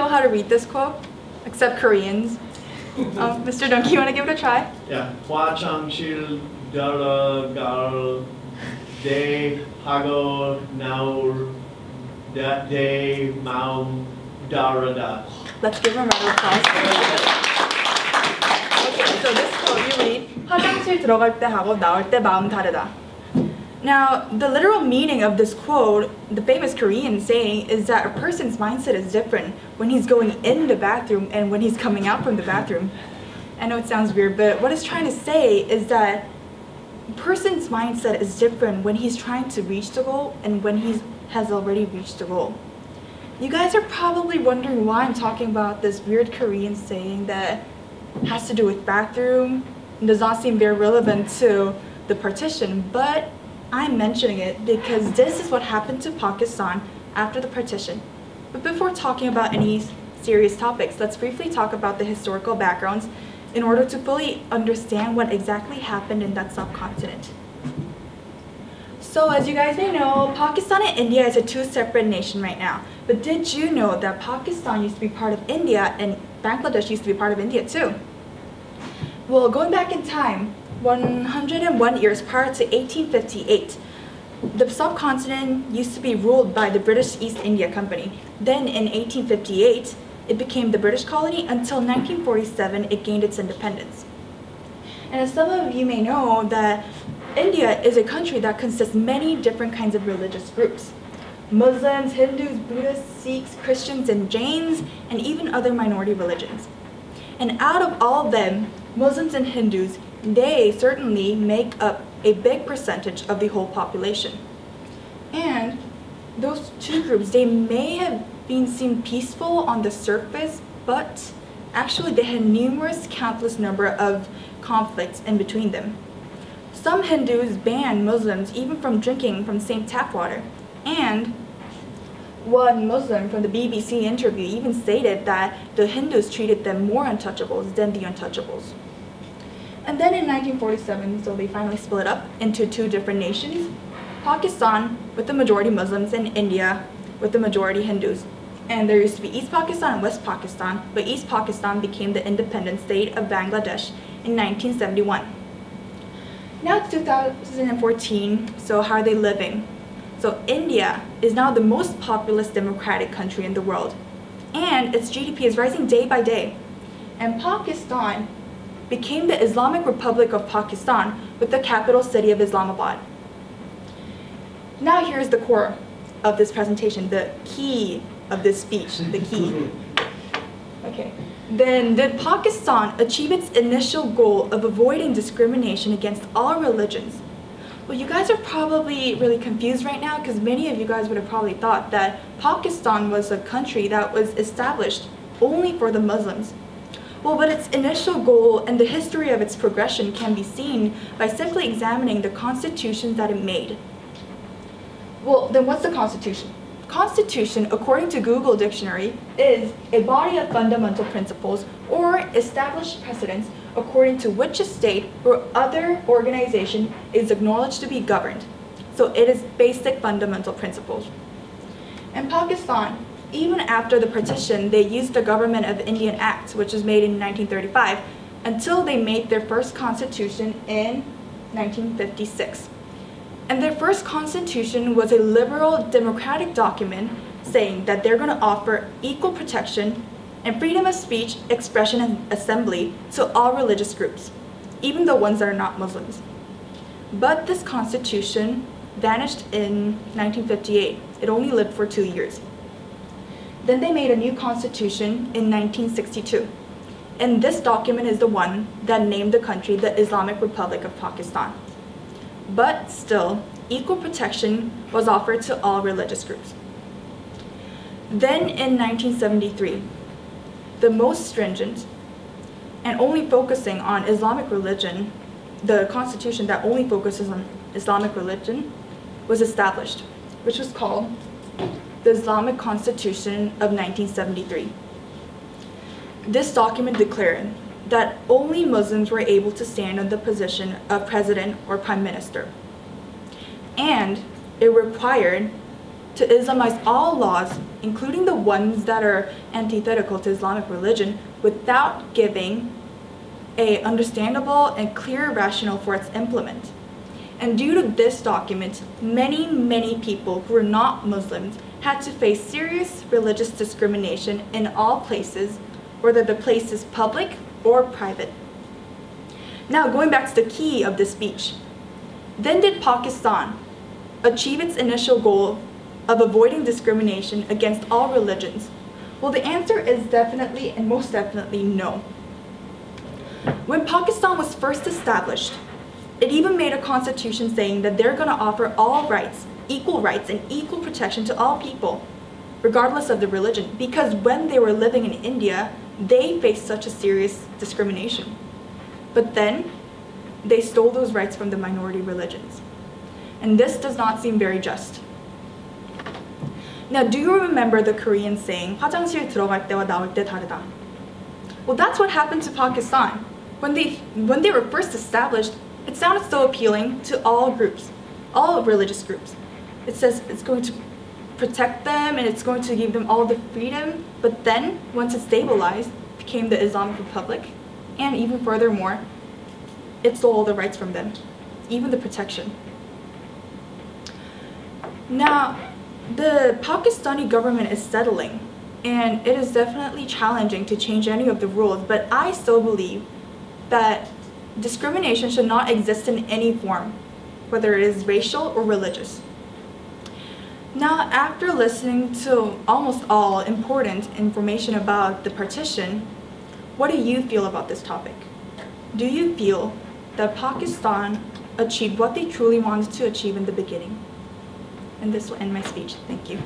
know how to read this quote, except Koreans. Mr. Donkey, you want to give it a try? Yeah. 화장실 들어갈 때 하고 나올 때 마음 다르다. Let's give him a round of applause. Okay, so this quote you read, 화장실 들어갈 때 하고 나올 때 마음 다르다. Now, the literal meaning of this quote, the famous Korean saying, is that a person's mindset is different when he's going in the bathroom and when he's coming out from the bathroom. I know it sounds weird, but what it's trying to say is that a person's mindset is different when he's trying to reach the goal and when he has already reached the goal. You guys are probably wondering why I'm talking about this weird Korean saying that has to do with bathroom and does not seem very relevant to the partition, but I'm mentioning it because this is what happened to Pakistan after the partition. But before talking about any serious topics, let's briefly talk about the historical backgrounds in order to fully understand what exactly happened in that subcontinent. So as you guys may know, Pakistan and India is a two separate nation right now. But did you know that Pakistan used to be part of India and Bangladesh used to be part of India too? Well, going back in time, 101 years prior to 1858, the subcontinent used to be ruled by the British East India Company. Then in 1858, it became the British colony until 1947 it gained its independence. And as some of you may know, that India is a country that consists many different kinds of religious groups. Muslims, Hindus, Buddhists, Sikhs, Christians, and Jains, and even other minority religions. And out of all of them, Muslims and Hindus, they certainly make up a big percentage of the whole population. And those two groups, they may have been seen peaceful on the surface, but actually they had numerous, countless number of conflicts in between them. Some Hindus ban Muslims even from drinking from the same tap water. And one Muslim from the BBC interview even stated that the Hindus treated them more untouchables than the untouchables. And then in 1947, so they finally split up into two different nations, Pakistan with the majority Muslims and India with the majority Hindus. And there used to be East Pakistan and West Pakistan, but East Pakistan became the independent state of Bangladesh in 1971. Now it's 2014, so how are they living? So India is now the most populous democratic country in the world, and its GDP is rising day by day. And Pakistan became the Islamic Republic of Pakistan with the capital city of Islamabad. Now here's the core of this presentation, the key of this speech, the key. Okay. Then did Pakistan achieve its initial goal of avoiding discrimination against all religions? Well, you guys are probably really confused right now because many of you guys would have probably thought that Pakistan was a country that was established only for the Muslims. Well, but its initial goal and the history of its progression can be seen by simply examining the constitutions that it made. Well, then what's the Constitution? Constitution, according to Google Dictionary, is a body of fundamental principles or established precedents according to which a state or other organization is acknowledged to be governed. So it is basic fundamental principles. In Pakistan, even after the partition, they used the Government of Indian Act, which was made in 1935, until they made their first constitution in 1956. And their first constitution was a liberal democratic document saying that they're going to offer equal protection and freedom of speech, expression, and assembly to all religious groups, even the ones that are not Muslims. But this constitution vanished in 1958. It only lived for 2 years. Then they made a new constitution in 1962. And this document is the one that named the country the Islamic Republic of Pakistan. But still, equal protection was offered to all religious groups. Then in 1973, the most stringent and only focusing on Islamic religion, the constitution that only focuses on Islamic religion, was established, which was called the Islamic Constitution of 1973. This document declared that only Muslims were able to stand on the position of president or prime minister. And it required to Islamize all laws, including the ones that are antithetical to Islamic religion, without giving an understandable and clear rationale for its implement. And due to this document, many people who are not Muslims had to face serious religious discrimination in all places, whether the place is public or private. Now, going back to the key of this speech, then did Pakistan achieve its initial goal of avoiding discrimination against all religions? Well, the answer is definitely and most definitely no. When Pakistan was first established, it even made a constitution saying that they're going to offer all rights, and equal protection to all people, regardless of their religion, because when they were living in India, they faced such a serious discrimination. But then, they stole those rights from the minority religions. And this does not seem very just. Now, do you remember the Korean saying, 화장실 들어갈 때와 나올 때 다르다? Well, that's what happened to Pakistan. When they were first established, it sounded so appealing to all groups, all religious groups. It says it's going to protect them and it's going to give them all the freedom, but then, once it stabilized, it became the Islamic Republic, and even furthermore, it stole all the rights from them, even the protection. Now, the Pakistani government is settling, and it is definitely challenging to change any of the rules, but I still believe that discrimination should not exist in any form, whether it is racial or religious. Now, after listening to almost all important information about the partition, what do you feel about this topic? Do you feel that Pakistan achieved what they truly wanted to achieve in the beginning? And this will end my speech. Thank you.